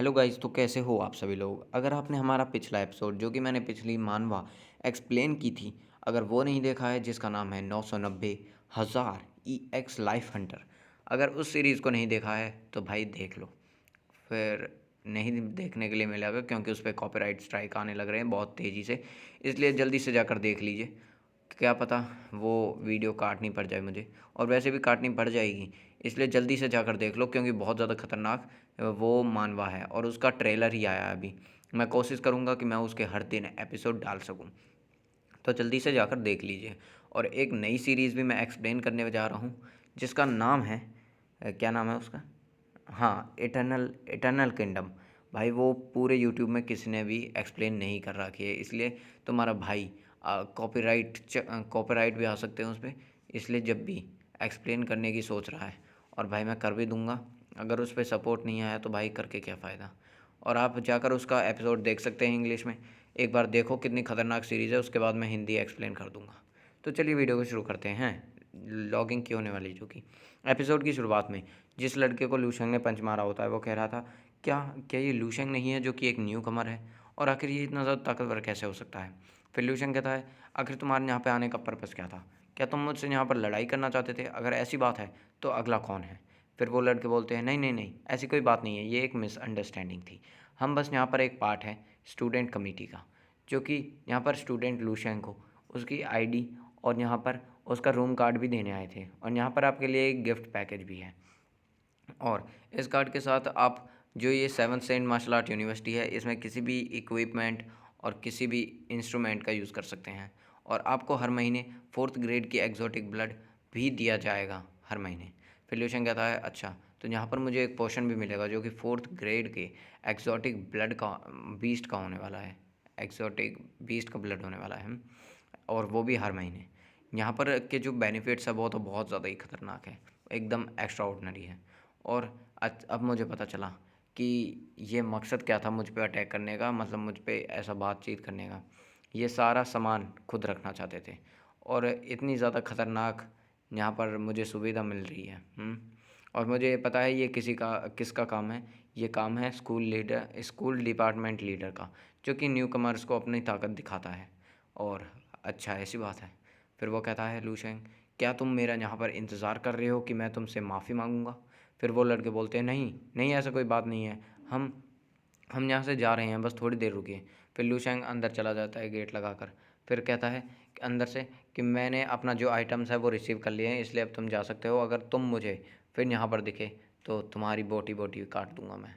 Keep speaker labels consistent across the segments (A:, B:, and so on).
A: Hello guys, तो कैसे हो आप सभी लोग। अगर आपने हमारा पिछला एपिसोड जो कि मैंने पिछली मानवा एक्सप्लेन की थी, अगर वो नहीं देखा है, जिसका नाम है 990,000 ई एक्स लाइफ हंटर, अगर उस सीरीज़ को नहीं देखा है तो भाई देख लो। फिर नहीं देखने के लिए मिलेगा क्योंकि उस पर कॉपीराइट स्ट्राइक आने लग रहे हैं बहुत तेज़ी से, इसलिए जल्दी से जाकर देख लीजिए। क्या पता वो वीडियो काटनी पड़ जाए मुझे, और वैसे भी काटनी पड़ जाएगी, इसलिए जल्दी से जाकर देख लो क्योंकि बहुत ज़्यादा खतरनाक वो मानवा है और उसका ट्रेलर ही आया है अभी। मैं कोशिश करूँगा कि मैं उसके हर दिन एपिसोड डाल सकूँ, तो जल्दी से जाकर देख लीजिए। और एक नई सीरीज़ भी मैं एक्सप्लेन करने जा रहा हूँ, जिसका नाम है क्या नाम है उसका, हाँ, इटर्नल इटर्नल किंगडम। भाई वो पूरे यूट्यूब में किसी ने भी एक्सप्लेन नहीं कर रखी है, इसलिए तुम्हारा भाई कॉपीराइट भी आ सकते हैं उस पर, इसलिए जब भी एक्सप्लेन करने की सोच रहा है, और भाई मैं कर भी दूंगा। अगर उस पर सपोर्ट नहीं आया तो भाई करके क्या फ़ायदा। और आप जाकर उसका एपिसोड देख सकते हैं इंग्लिश में। एक बार देखो कितनी खतरनाक सीरीज़ है, उसके बाद मैं हिंदी एक्सप्लेन कर दूंगा। तो चलिए वीडियो को शुरू करते हैं। लॉगिंग की होने वाली जो कि एपिसोड की शुरुआत में जिस लड़के को लूशेंग ने पंच मारा होता है, वो कह रहा था क्या क्या ये लूशेंग नहीं है जो कि एक न्यू कमर है, और आखिर ये इतना ज़्यादा ताकतवर कैसे हो सकता है। फिर लूशेंग कहता है आखिर तुम्हारे यहाँ पे आने का पर्पज़ क्या था, क्या तुम मुझसे यहाँ पर लड़ाई करना चाहते थे, अगर ऐसी बात है तो अगला कौन है। फिर वो लड़के बोलते हैं नहीं नहीं नहीं, ऐसी कोई बात नहीं है, ये एक मिसअंडरस्टैंडिंग थी। हम बस यहाँ पर एक पार्ट है स्टूडेंट कमेटी का, जो कि यहाँ पर स्टूडेंट लूशेंग को उसकी आईडी और यहाँ पर उसका रूम कार्ड भी देने आए थे, और यहाँ पर आपके लिए एक गिफ्ट पैकेज भी है। और इस कार्ड के साथ आप जो ये seventh saint martial art university है, इसमें किसी भी इक्विपमेंट और किसी भी इंस्ट्रूमेंट का यूज़ कर सकते हैं, और आपको हर महीने फोर्थ ग्रेड की एग्जॉटिक ब्लड भी दिया जाएगा हर महीने। फिर ल्यूशन कहता है अच्छा, तो यहाँ पर मुझे एक पोशन भी मिलेगा जो कि फोर्थ ग्रेड के एग्जॉटिक ब्लड का बीस्ट का होने वाला है, एग्जॉटिक बीस्ट का ब्लड होने वाला है, और वो भी हर महीने। यहाँ पर के जो बेनिफिट्स है वो तो बहुत ज़्यादा ही खतरनाक है, एकदम एक्स्ट्रा ऑर्डिनरी है। और अब मुझे पता चला कि ये मकसद क्या था मुझ पे अटैक करने का, मतलब मुझ पे ऐसा बातचीत करने का। ये सारा सामान खुद रखना चाहते थे, और इतनी ज़्यादा खतरनाक यहाँ पर मुझे सुविधा मिल रही है। और मुझे पता है ये किसका काम है। ये काम है स्कूल डिपार्टमेंट लीडर का, जो कि न्यू कमर्स को अपनी ताकत दिखाता है। और अच्छा, ऐसी बात है। फिर वो कहता है लूशेंग, क्या तुम मेरा यहाँ पर इंतज़ार कर रहे हो कि मैं तुमसे माफ़ी मांगूंगा। फिर वो लड़के बोलते हैं नहीं नहीं, ऐसा कोई बात नहीं है, हम हम यहाँ से जा रहे हैं, बस थोड़ी देर रुकिए। फिर लूशेंग अंदर चला जाता है गेट लगाकर। फिर कहता है कि अंदर से कि मैंने अपना जो आइटम्स है वो रिसीव कर लिए हैं, इसलिए अब तुम जा सकते हो। अगर तुम मुझे फिर यहाँ पर दिखे तो तुम्हारी बोटी बोटी काट दूंगा मैं।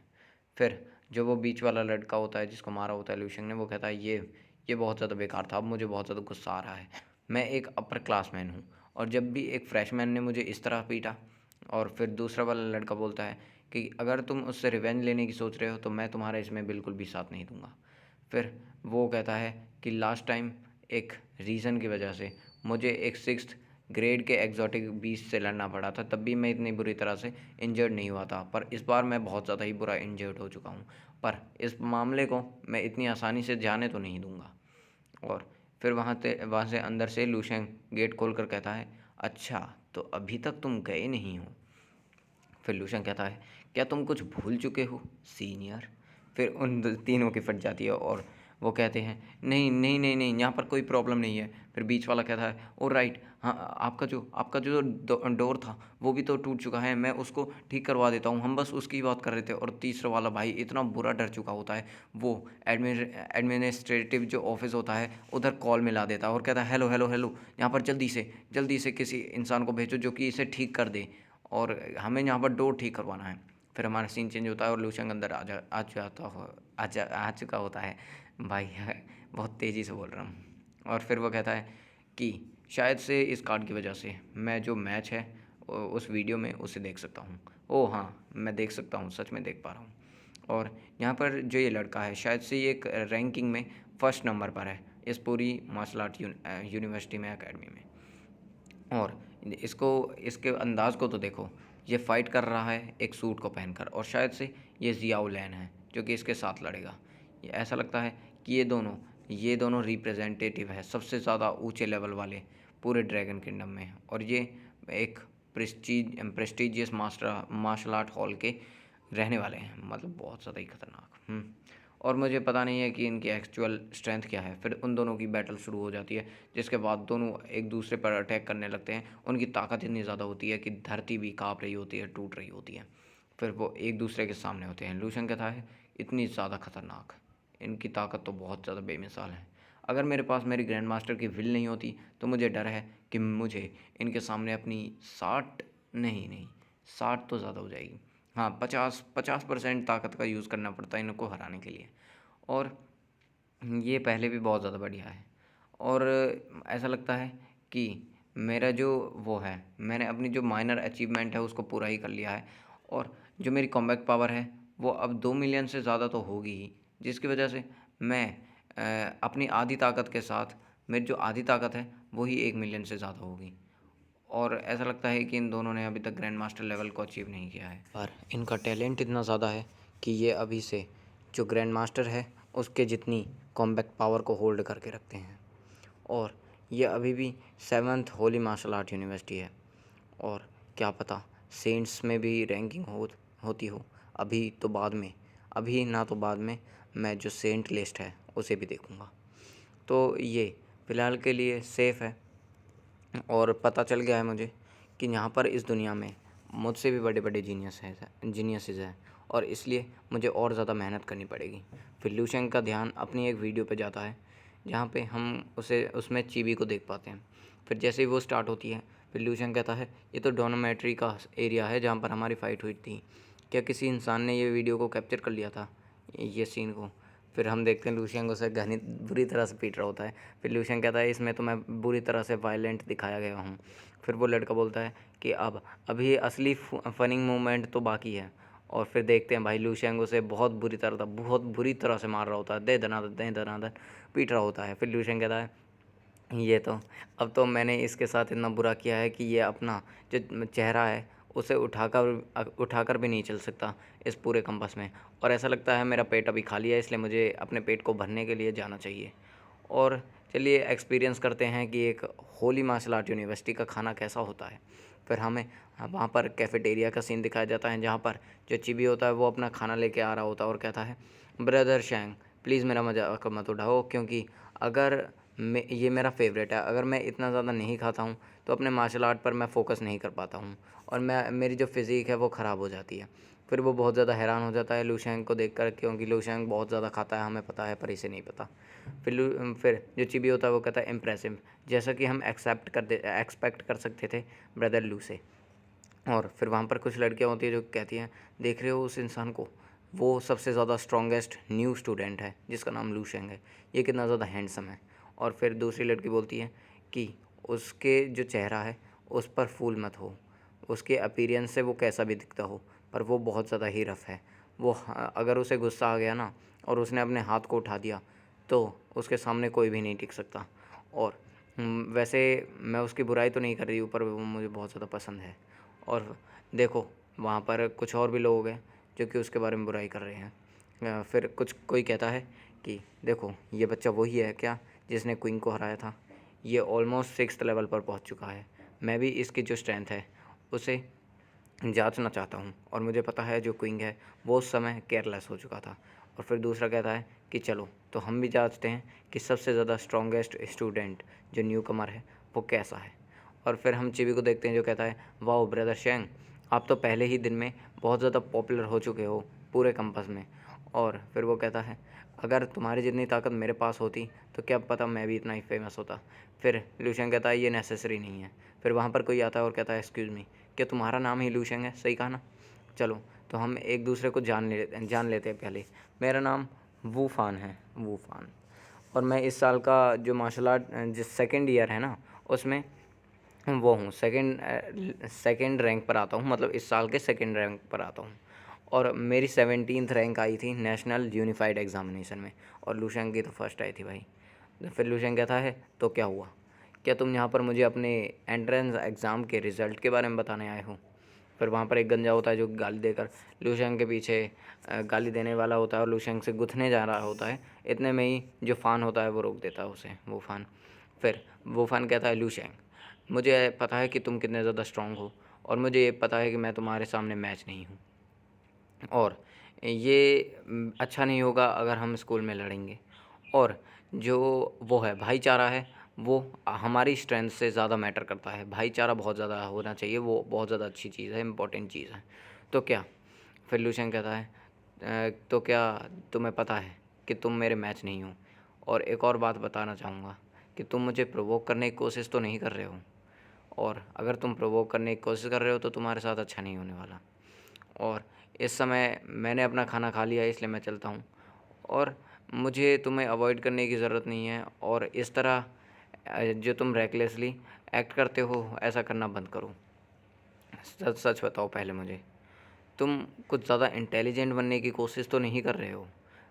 A: फिर जो वो बीच वाला लड़का होता है जिसको मारा होता है लूशेंग ने, वो कहता है ये बहुत ज़्यादा बेकार था, अब मुझे बहुत ज़्यादा गुस्सा आ रहा है। मैं एक अपर क्लास मैन हूँ, और जब भी एक फ्रेशमैन ने मुझे इस तरह पीटा। और फिर दूसरा वाला लड़का बोलता है कि अगर तुम उससे रिवेंज लेने की सोच रहे हो तो मैं तुम्हारा इसमें बिल्कुल भी साथ नहीं दूंगा। फिर वो कहता है कि लास्ट टाइम एक रीज़न की वजह से मुझे एक सिक्स्थ ग्रेड के एग्जॉटिक बीस्ट से लड़ना पड़ा था, तब भी मैं इतनी बुरी तरह से इंजर्ड नहीं हुआ था, पर इस बार मैं बहुत ज़्यादा ही बुरा इंजर्ड हो चुका हूँ। पर इस मामले को मैं इतनी आसानी से जाने तो नहीं दूंगा। और फिर वहाँ से अंदर से लूशेंग गेट खोल कर कहता है अच्छा, तो अभी तक तुम गए नहीं हो। फिर लूशन कहता है क्या तुम कुछ भूल चुके हो सीनियर। फिर उन तीनों की फट जाती है, और वो कहते हैं नहीं नहीं नहीं नहीं, यहाँ पर कोई प्रॉब्लम नहीं है। फिर बीच वाला कहता है ओ राइट, हाँ, आपका जो डोर था वो भी तो टूट चुका है, मैं उसको ठीक करवा देता हूँ, हम बस उसकी बात कर रहे थे। और तीसरा वाला भाई इतना बुरा डर चुका होता है, वो एडमिनिस्ट्रेटिव जो ऑफिस होता है उधर कॉल मिला देता है और कहता है हेलो हेलो हेलो, यहाँ पर जल्दी से किसी इंसान को भेजो जो कि इसे ठीक कर दे, और हमें यहाँ पर डोर ठीक करवाना है। फिर हमारा सीन चेंज होता है और लूशंग अंदर आ चुका होता है। भाई बहुत तेज़ी से बोल रहा हूँ। और फिर वो कहता है कि शायद से इस कार्ड की वजह से मैं जो मैच है उस वीडियो में उसे देख सकता हूँ। ओह हाँ, मैं देख सकता हूँ, सच में देख पा रहा हूँ। और यहाँ पर जो ये लड़का है शायद से ये एक रैंकिंग में फर्स्ट नंबर पर है इस पूरी मार्शल आर्ट यूनिवर्सिटी में, एकेडमी में। और इसको इसके अंदाज़ को तो देखो, ये फाइट कर रहा है एक सूट को पहनकर, और शायद से ये जियाओ लैन है जो कि इसके साथ लड़ेगा। ये ऐसा लगता है कि ये दोनों रिप्रेजेंटेटिव है सबसे ज़्यादा ऊंचे लेवल वाले पूरे ड्रैगन किंगडम में, और ये एक प्रेस्टीजियस मार्शल आर्ट हॉल के रहने वाले हैं, मतलब बहुत ज़्यादा ही खतरनाक। और मुझे पता नहीं है कि इनकी एक्चुअल स्ट्रेंथ क्या है। फिर उन दोनों की बैटल शुरू हो जाती है, जिसके बाद दोनों एक दूसरे पर अटैक करने लगते हैं। उनकी ताकत इतनी ज़्यादा होती है कि धरती भी काँप रही होती है, टूट रही होती है। फिर वो एक दूसरे के सामने होते हैं। लूशंग कहता है इतनी ज़्यादा खतरनाक, इनकी ताकत तो बहुत ज़्यादा बेमिसाल है। अगर मेरे पास मेरी ग्रैंड मास्टर की विल नहीं होती तो मुझे डर है कि मुझे इनके सामने अपनी 60 नहीं 60 तो ज़्यादा हो जाएगी, हाँ 50% ताकत का यूज़ करना पड़ता है इनको हराने के लिए। और ये पहले भी बहुत ज़्यादा बढ़िया है। और ऐसा लगता है कि मेरा जो वो है, मैंने अपनी जो माइनर अचीवमेंट है उसको पूरा ही कर लिया है। और जो मेरी कॉम्बैक पावर है वो अब 2 मिलियन से ज़्यादा तो होगी ही, जिसकी वजह से मैं अपनी आधी ताकत के साथ, मेरी जो आधी ताकत है वही 1 मिलियन से ज़्यादा होगी। और ऐसा लगता है कि इन दोनों ने अभी तक ग्रैंड मास्टर लेवल को अचीव नहीं किया है, पर इनका टैलेंट इतना ज़्यादा है कि ये अभी से जो ग्रैंड मास्टर है उसके जितनी कॉम्बैक्ट पावर को होल्ड करके रखते हैं। और ये अभी भी 7th Holi martial art university है। और क्या पता सेंट्स में भी रैंकिंग होती हो। अभी तो बाद में, अभी ना तो बाद में मैं जो सेंट लिस्ट है उसे भी देखूँगा। तो ये फ़िलहाल के लिए सेफ़ है। और पता चल गया है मुझे कि यहाँ पर इस दुनिया में मुझसे भी बड़े बड़े जीनियसेस हैं। और इसलिए मुझे और ज़्यादा मेहनत करनी पड़ेगी। फिर लूशेंग का ध्यान अपनी एक वीडियो पे जाता है जहाँ पे हम उसे उसमें चीबी को देख पाते हैं। फिर जैसे ही वो स्टार्ट होती है, फिर लूशेंग कहता है ये तो डोनामेट्री का एरिया है जहाँ पर हमारी फ़ाइट हुई थी। क्या किसी इंसान ने ये वीडियो को कैप्चर कर लिया था, ये सीन को? फिर हम देखते हैं लूशियन उसे घनी बुरी तरह से पीट रहा होता है। फिर लूशियन कहता है इसमें तो मैं बुरी तरह से वायलेंट दिखाया गया हूँ। फिर वो लड़का बोलता है कि अब अभी असली फनिंग मोमेंट तो बाकी है। और फिर देखते हैं भाई लूशियन उसे बहुत बुरी तरह से मार रहा होता है, दे दनादन पीट रहा होता है। फिर लूशियन कहता है ये तो अब तो मैंने इसके साथ इतना बुरा किया है कि ये अपना जो चेहरा है उसे उठाकर भी नहीं चल सकता इस पूरे कंपास में। और ऐसा लगता है मेरा पेट अभी खाली है, इसलिए मुझे अपने पेट को भरने के लिए जाना चाहिए। और चलिए एक्सपीरियंस करते हैं कि एक होली मार्शल आर्ट यूनिवर्सिटी का खाना कैसा होता है। फिर हमें वहाँ पर कैफ़ेटेरिया का सीन दिखाया जाता है जहाँ पर जो चिबी होता है वो अपना खाना लेके आ रहा होता है और कहता है ब्रदर शैंग प्लीज़ मेरा मजाक मत उड़ाओ, क्योंकि अगर ये मेरा फेवरेट है, अगर मैं इतना ज़्यादा नहीं खाता हूँ तो अपने मार्शल आर्ट पर मैं फ़ोकस नहीं कर पाता हूँ और मेरी जो फ़िज़ीक है वो ख़राब हो जाती है। फिर वो बहुत ज़्यादा हैरान हो जाता है लूशैंग को देखकर, क्योंकि लूशैंग बहुत ज़्यादा खाता है, हमें पता है पर इसे नहीं पता। फिर जो चिबी होता है वो कहता है इम्प्रेसिव, जैसा कि हम एक्सपेक्ट कर सकते थे ब्रदर लू से। और फिर वहाँ पर कुछ लड़कियाँ होती हैं जो कहती हैं देख रहे हो उस इंसान को, वो सबसे ज़्यादा स्ट्रॉन्गेस्ट न्यू स्टूडेंट है जिसका नाम लूशेंग है, ये कितना ज़्यादा हैंडसम है। और फिर दूसरी लड़की बोलती है कि उसके जो चेहरा है उस पर फूल मत हो, उसके अपीयरेंस से वो कैसा भी दिखता हो पर वो बहुत ज़्यादा ही रफ़ है। वो अगर उसे गुस्सा आ गया ना और उसने अपने हाथ को उठा दिया तो उसके सामने कोई भी नहीं टिक सकता। और वैसे मैं उसकी बुराई तो नहीं कर रही हूँ पर वो मुझे बहुत ज़्यादा पसंद है। और देखो वहाँ पर कुछ और भी लोग हैं जो कि उसके बारे में बुराई कर रहे हैं। फिर कोई कहता है कि देखो ये बच्चा वही है क्या जिसने क्वीन को हराया था, ये ऑलमोस्ट 6th लेवल पर पहुँच चुका है। मैं भी इसकी जो स्ट्रेंथ है उसे जांचना चाहता हूँ और मुझे पता है जो क्वीन है वो उस समय केयरलेस हो चुका था। और फिर दूसरा कहता है कि चलो तो हम भी जांचते हैं कि सबसे ज़्यादा स्ट्रॉन्गेस्ट स्टूडेंट जो न्यू कमर है वो कैसा है। और फिर हम चिवी को देखते हैं जो कहता है वाओ ब्रदर शेंग, आप तो पहले ही दिन में बहुत ज़्यादा पॉपुलर हो चुके हो पूरे कैंपस में। और फिर वो कहता है अगर तुम्हारी जितनी ताकत मेरे पास होती तो क्या पता मैं भी इतना ही फेमस होता। फिर लूशेंग कहता है ये नेसेसरी नहीं है। फिर वहाँ पर कोई आता है और कहता है एक्सक्यूज़ मी, क्या तुम्हारा नाम ही लूशेंग है? सही कहा ना? चलो तो हम एक दूसरे को जान लेते हैं पहले। मेरा नाम वूफान है, वूफान। और मैं इस साल का जो मार्शल आर्ट जो सेकेंड ईयर है ना उसमें वो हूँ सेकंड रैंक पर आता हूँ, मतलब इस साल के सेकंड रैंक पर आता हूँ। और मेरी 17th रैंक आई थी नेशनल यूनिफाइड एग्ज़ामिनेशन में और लूशेंग की तो फर्स्ट आई थी भाई। तो फिर लूशेंग कहता है तो क्या हुआ, क्या तुम यहाँ पर मुझे अपने एंट्रेंस एग्ज़ाम के रिज़ल्ट के बारे में बताने आए हो? फिर वहाँ पर एक गंजा होता है जो गाली देकर लूशेंग के पीछे गाली देने वाला होता है और लूशेंग से गुथने जा रहा होता है। इतने में ही जो फ़ान होता है वो रोक देता है उसे, वो फ़ान। फिर वो फ़ान कहता है लूशेंग, मुझे पता है कि तुम कितने ज़्यादा स्ट्रॉन्ग हो और मुझे ये पता है कि मैं तुम्हारे सामने मैच नहीं हूँ। और ये अच्छा नहीं होगा अगर हम स्कूल में लड़ेंगे। और जो वो है भाईचारा है, वो हमारी स्ट्रेंथ से ज़्यादा मैटर करता है। भाईचारा बहुत ज़्यादा होना चाहिए, वो बहुत ज़्यादा अच्छी चीज़ है, इम्पोर्टेंट चीज़ है। तो क्या, फिर लूशेन कहता है तो क्या तुम्हें पता है कि तुम मेरे मैच नहीं हो? और एक और बात बताना चाहूँगा कि तुम मुझे प्रोवोक करने की कोशिश तो नहीं कर रहे हो, और अगर तुम प्रोवोक करने की कोशिश कर रहे हो तो तुम्हारे साथ अच्छा नहीं होने वाला। और इस समय मैंने अपना खाना खा लिया है, इसलिए मैं चलता हूँ, और मुझे तुम्हें अवॉइड करने की ज़रूरत नहीं है। और इस तरह जो तुम रैकलेसली एक्ट करते हो, ऐसा करना बंद करो। सच सच बताओ पहले मुझे, तुम कुछ ज़्यादा इंटेलिजेंट बनने की कोशिश तो नहीं कर रहे हो?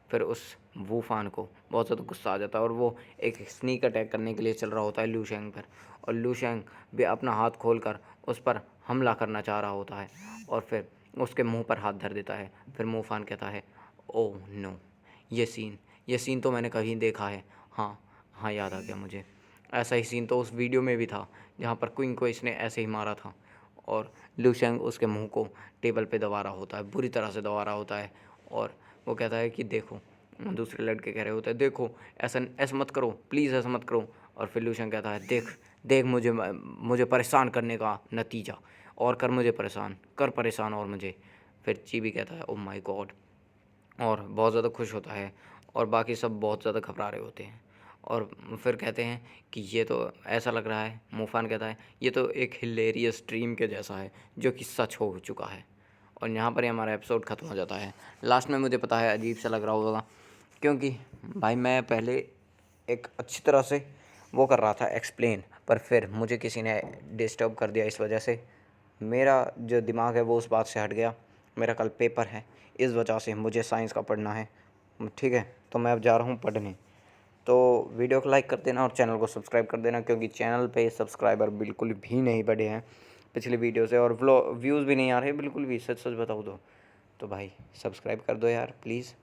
A: फिर उस वूफान को बहुत ज़्यादा गुस्सा आ जाता है, और वो एक स्नीक अटैक करने के लिए चल रहा होता है लूशेंग पर, और लूशेंग भी अपना हाथ खोलकर उस पर हमला करना चाह रहा होता है, और फिर उसके मुंह पर हाथ धर देता है। फिर वूफान कहता है, ओह नो, ये सीन तो मैंने कहीं देखा है। हाँ हाँ, याद आ गया मुझे। ऐसा ही सीन तो उस वीडियो में भी था जहाँ पर क्विंग को इसने ऐसे ही मारा था। और लूशेंग उसके मुंह को टेबल पे दबा रहा होता है, बुरी तरह से दबा रहा होता है। और वो कहता है कि देखो, दूसरे लड़के कह रहे होते हैं, देखो ऐसा ऐसा मत करो, प्लीज़ ऐसा मत करो। और फिर लूशेंग कहता है, देख देख मुझे परेशान करने का नतीजा, और कर मुझे परेशान, कर परेशान और मुझे। फिर चीबी कहता है, ओ माय गॉड, और बहुत ज़्यादा खुश होता है, और बाकी सब बहुत ज़्यादा घबरा रहे होते हैं। और फिर कहते हैं कि ये तो ऐसा लग रहा है, मूफान कहता है, ये तो एक हिलेरियस ड्रीम के जैसा है जो कि सच हो चुका है। और यहाँ पर ही हमारा एपिसोड ख़त्म हो जाता है। लास्ट में मुझे पता है अजीब सा लग रहा होगा, क्योंकि भाई मैं पहले एक अच्छी तरह से वो कर रहा था एक्सप्लेन, पर फिर मुझे किसी ने डिस्टर्ब कर दिया, इस वजह से मेरा जो दिमाग है वो उस बात से हट गया। मेरा कल पेपर है, इस वजह से मुझे साइंस का पढ़ना है, ठीक है? तो मैं अब जा रहा हूँ पढ़ने। तो वीडियो को लाइक कर देना और चैनल को सब्सक्राइब कर देना, क्योंकि चैनल पे सब्सक्राइबर बिल्कुल भी नहीं बढ़े हैं पिछली वीडियो से, और व्यूज़ भी नहीं आ रहे बिल्कुल भी, सच सच बताऊँ तो भाई सब्सक्राइब कर दो यार प्लीज़।